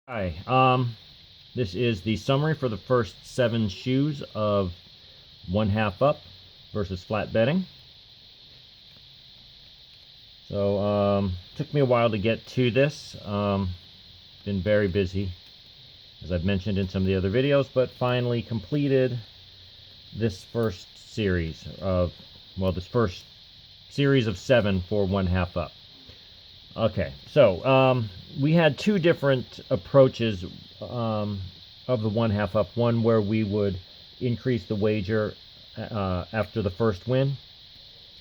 Hi, this is the summary for the first 7 shoes of 1/2 up versus flat betting. So, took me a while to get to this. Been very busy, as I've mentioned in some of the other videos, but finally completed this first series of, this first series of 7 for 1/2 up. Okay, so we had 2 different approaches of the 1/2 up. One where we would increase the wager after the first win.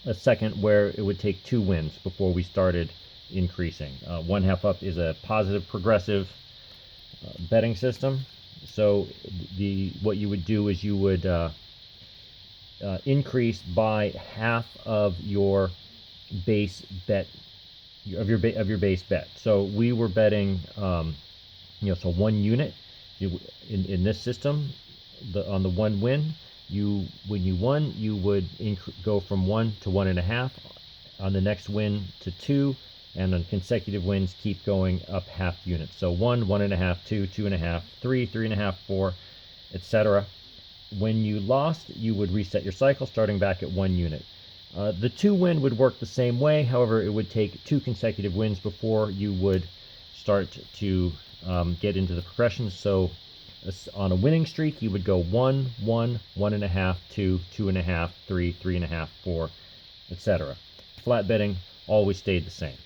A second where it would take 2 wins before we started increasing. 1/2 up is a positive progressive betting system. So what you would do is you would increase by half of your base bet of your base bet. So we were betting, so 1 unit in this system. On the 1 win, when you won, you would go from 1 to 1.5. On the next win to 2, and on consecutive wins keep going up half units. So 1, 1.5, 2, 2.5, 3, 3.5, 4, etc. When you lost, you would reset your cycle, starting back at 1 unit. The 2 win would work the same way. However, it would take 2 consecutive wins before you would start to get into the progression. So on a winning streak, you would go 1, 1, 1.5, 2, 2.5, 3, 3.5, 4, etc. Flat betting always stayed the same.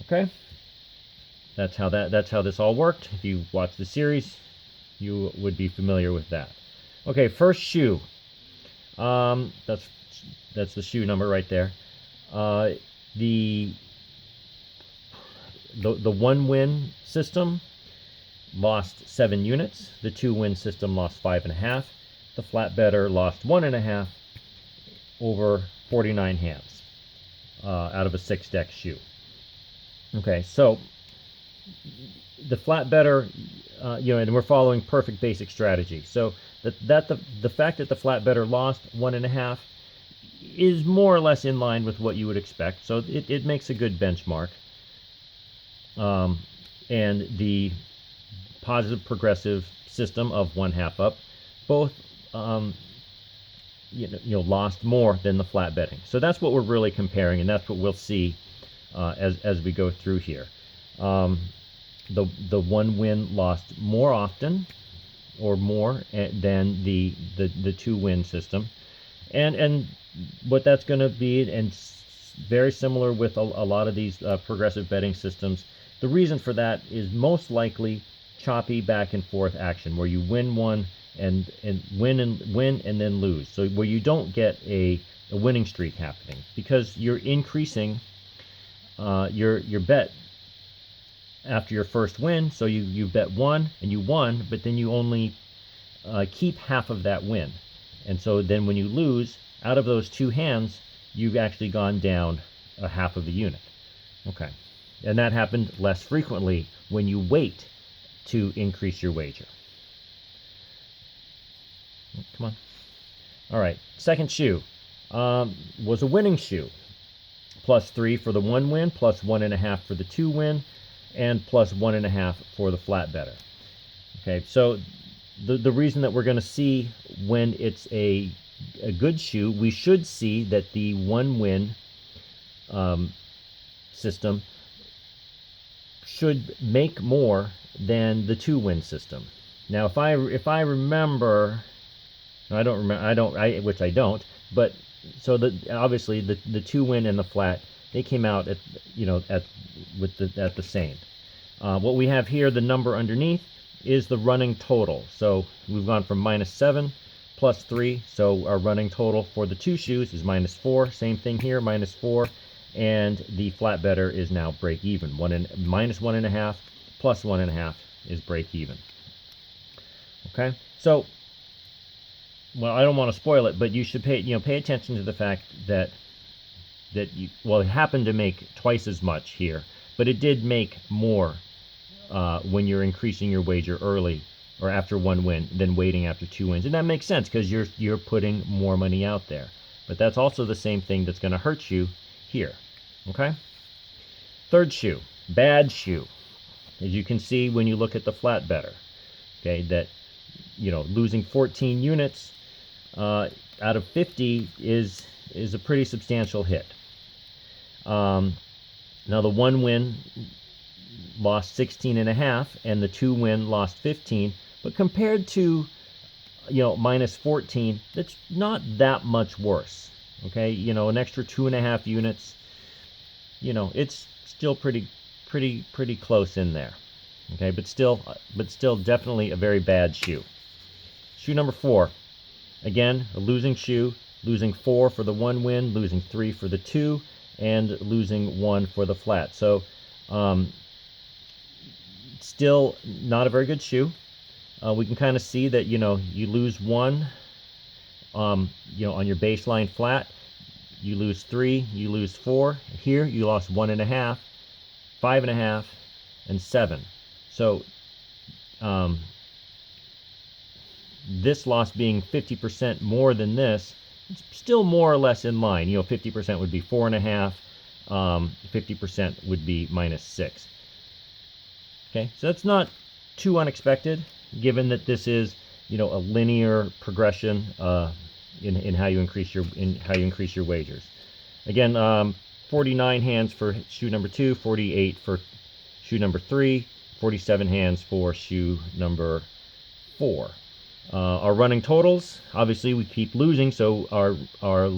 Okay, that's how this all worked. If you watch the series, you would be familiar with that. Okay, first shoe. That's the shoe number right there. The 1 win system lost 7 units. The 2 win system lost 5.5. The flat better lost 1.5 over 49 hands out of a 6 deck shoe. Okay, so the flat better, and we're following perfect basic strategy. So the fact that the flat better lost 1.5 is more or less in line with what you would expect. So it makes a good benchmark. And the positive progressive system of 1/2 up, both lost more than the flat betting. So that's what we're really comparing, and that's what we'll see as we go through here. The 1 win lost more often, or more, than the 2 win system, and what that's going to be, and very similar with a lot of these progressive betting systems. The reason for that is most likely choppy back and forth action, where you win one and win and then lose. So where you don't get a winning streak happening, because you're increasing your bet after your first win. So you bet 1 and you won, but then you only keep half of that win. And so then when you lose, out of those 2 hands, you've actually gone down a half of the unit. Okay. And that happened less frequently when you wait to increase your wager. Come on. All right. Second shoe was a winning shoe. +3 for the 1 win, +1.5 for the 2 win, and +1.5 for the flat better. Okay. So the reason that we're going to see when it's a good shoe, we should see that the 1 win system should make more than the 2 win system. Now, if I remember, I don't remember, which I don't, but so obviously the 2 win and the flat, they came out at the same. What we have here, the number underneath, is the running total. So we've gone from -7 +3, so our running total for the 2 shoes is -4. Same thing here, -4, and the flat better is now break even. -1.5 +1.5 is break even. Okay, so I don't want to spoil it, but you should pay attention to the fact that it happened to make twice as much here, but it did make more when you're increasing your wager early or after 1 win than waiting after 2 wins. And that makes sense, because you're putting more money out there. But that's also the same thing that's going to hurt you here. Okay? Third shoe, bad shoe. as you can see when you look at the flat better, okay, that losing 14 units out of 50 is a pretty substantial hit. Now the 1 win lost 16 and a half, and the 2 win lost 15, but compared to minus 14, that's not that much worse. Okay, an extra 2.5 units, it's still pretty close in there. Okay, but still definitely a very bad shoe. Shoe number 4, again a losing shoe, losing 4 for the 1 win, losing 3 for the 2, and losing 1 for the flat. So still not a very good shoe. We can kind of see that you lose 1 on your baseline flat, you lose 3, you lose 4. Here you lost 1.5, 5.5, and 7. So this loss being 50% more than this, it's still more or less in line. 50% would be 4.5, 50% would be minus 6. Okay, so that's not too unexpected, given that this is a linear progression in how you increase your wagers. Again, 49 hands for shoe number 2, 48 for shoe number 3, 47 hands for shoe number 4. Our running totals, obviously we keep losing, so our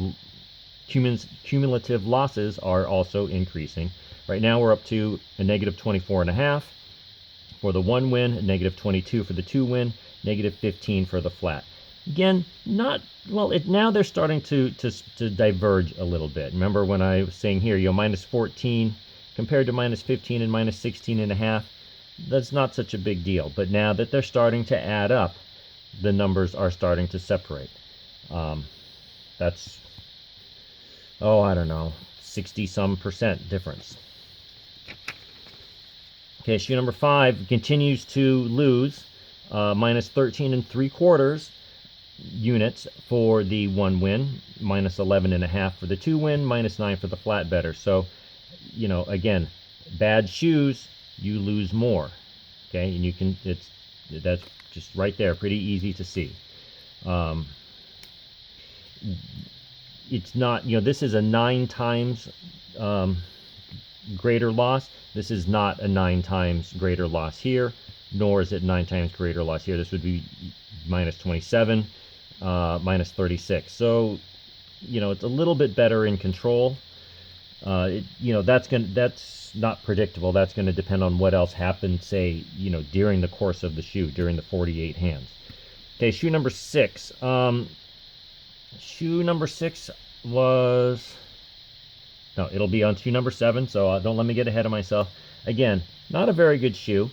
cumulative losses are also increasing. Right now we're up to a negative 24.5 for the 1 win, a negative 22 for the 2 win, negative 15 for the flat. Again, not well. Now they're starting to diverge a little bit. Remember when I was saying here, minus 14 compared to minus 15 and minus 16.5, that's not such a big deal. But now that they're starting to add up, the numbers are starting to separate. That's, I don't know, 60-some% difference. Okay, shoe number 5 continues to lose, minus 13.75 units for the 1 win, minus 11.5 for the 2 win, minus 9 for the flat better. So, again, bad shoes, you lose more. Okay, and that's just right there, pretty easy to see. It's not, this is a 9 times greater loss. This is not a 9 times greater loss here, nor is it 9 times greater loss here. This would be minus 27, minus 36. So, it's a little bit better in control. That's not predictable. That's going to depend on what else happened, say, during the course of the shoe, during the 48 hands. Okay, shoe number 6. Shoe number 6 was... No, it'll be on shoe number 7, so don't let me get ahead of myself. Again, not a very good shoe.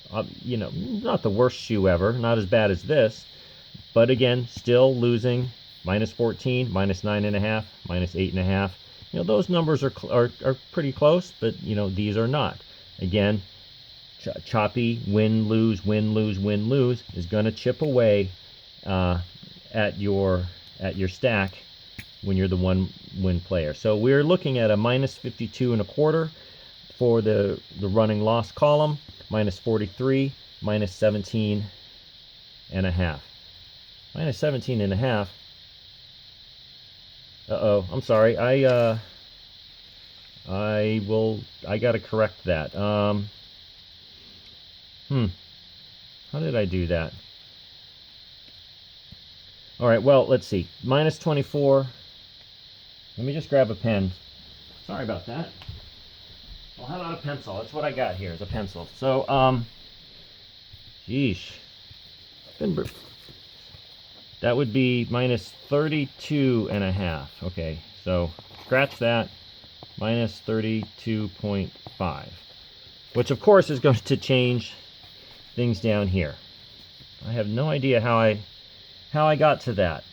Not the worst shoe ever, not as bad as this. But again, still losing minus 14, minus 9.5, minus 8.5. Those numbers are pretty close, but these are not. Again, choppy win lose is going to chip away at your stack when you're the 1 win player. So we're looking at a minus 52.25 for the running loss column, minus 43, minus 17.5. Minus 17.5. I'm sorry. I gotta correct that. How did I do that? All right, well, let's see. Minus 24. Let me just grab a pen. Sorry about that. Well, how about a pencil? That's what I got here, is a pencil. So, geesh. That would be minus 32.5. Okay, so scratch that. Minus 32.5. Which, of course, is going to change things down here. I have no idea how I got to that.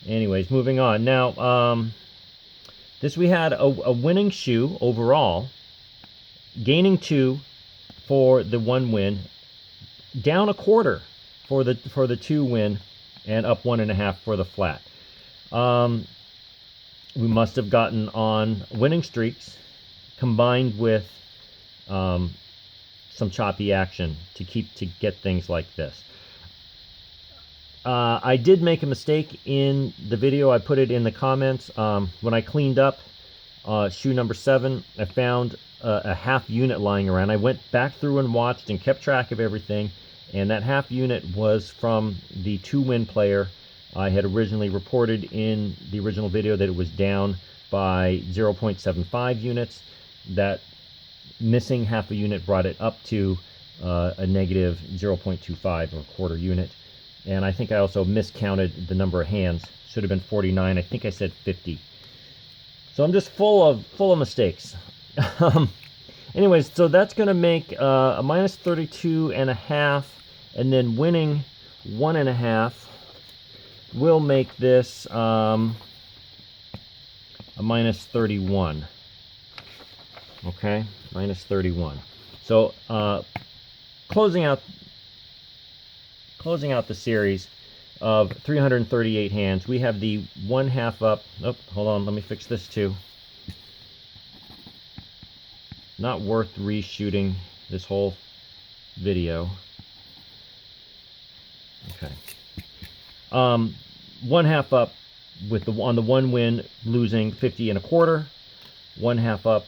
Anyways, moving on. Now, this we had a winning shoe overall, gaining 2 for the 1 win, down 1/4 for the 2 win, and up 1.5 for the flat. We must have gotten on winning streaks combined with some choppy action to get things like this. I did make a mistake in the video. I put it in the comments. When I cleaned up shoe number 7, I found a half unit lying around. I went back through and watched and kept track of everything, and that half unit was from the 2-win player. I had originally reported in the original video that it was down by 0.75 units. That missing half a unit brought it up to a negative 0.25 or a quarter unit. And I think I also miscounted the number of hands. Should have been 49. I think I said 50. So I'm just full of mistakes. Anyways, so that's going to make a minus 32.5, and then winning 1.5 will make this a minus 31. Okay, minus 31. So closing out the series of 338 hands, we have the 1/2 up. Oh, hold on, let me fix this too. Not worth reshooting this whole video. Okay. 1/2 up with on the 1 win, losing 50.25. 1/2 up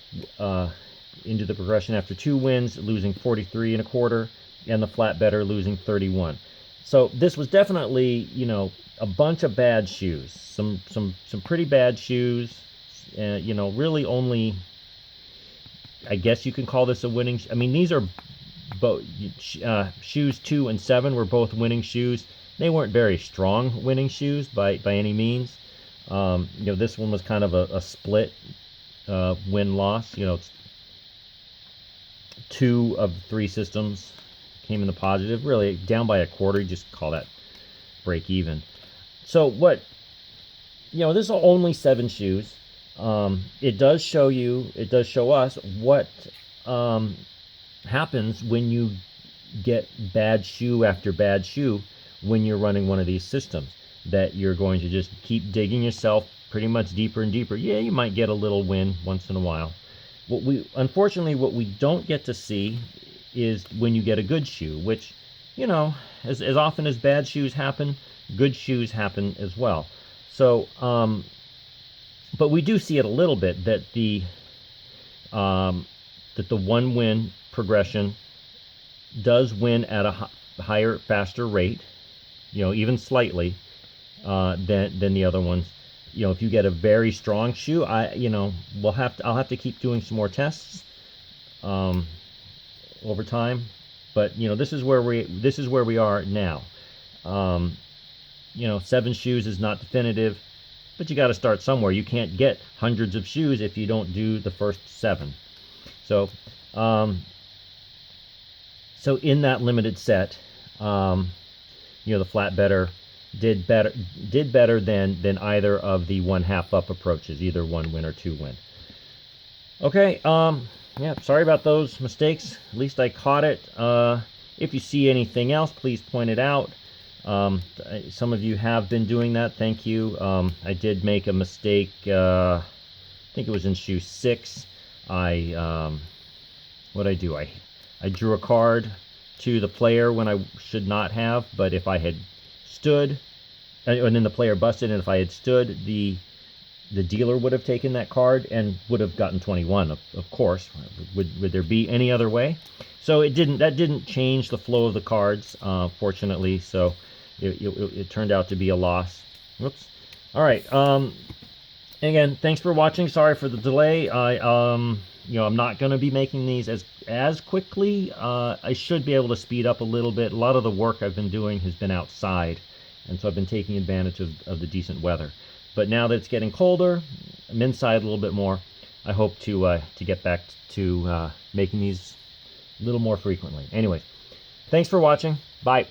into the progression after 2 wins, losing 43.25, and the flat better losing 31. So this was definitely, you know, a bunch of bad shoes, some pretty bad shoes, you know, really only, I guess you can call this a winning. I mean, these are both shoes 2 and 7 were both winning shoes. They weren't very strong winning shoes by any means. You know, this one was kind of a split win-loss. You know, 2 of the 3 systems came in the positive. Really, down by a quarter, you just call that break even. So what, you know, this is only 7 shoes. It does show us what happens when you get bad shoe after bad shoe when you're running one of these systems, that you're going to just keep digging yourself pretty much deeper and deeper. Yeah, you might get a little win once in a while. Unfortunately, what we don't get to see is when you get a good shoe, which, you know, as often as bad shoes happen, good shoes happen as well. So, but we do see it a little bit, that the 1 win progression does win at a higher, faster rate, you know, even slightly, than the other ones. You know, if you get a very strong shoe, you know, I'll have to keep doing some more tests over time. But, you know, this is where we are now. You know, 7 shoes is not definitive, but you got to start somewhere. You can't get hundreds of shoes if you don't do the first 7. So, so in that limited set, you know, the flat better did better than either of the 1/2 up approaches, either 1 win or 2 win. Okay, yeah, sorry about those mistakes. At least I caught it. If you see anything else, please point it out. Some of you have been doing that. Thank you. I did make a mistake. I think it was in shoe 6. What I do? I drew a card to the player when I should not have. But if I had stood, and then the player busted, and if I had stood, the dealer would have taken that card and would have gotten 21. Of course, would there be any other way? So it didn't. That didn't change the flow of the cards, fortunately. So it turned out to be a loss. Whoops. All right. Again, thanks for watching. Sorry for the delay. You know, I'm not going to be making these as quickly. I should be able to speed up a little bit. A lot of the work I've been doing has been outside, and so I've been taking advantage of the decent weather. But now that it's getting colder, I'm inside a little bit more. I hope to get back to making these a little more frequently. Anyways, thanks for watching. Bye.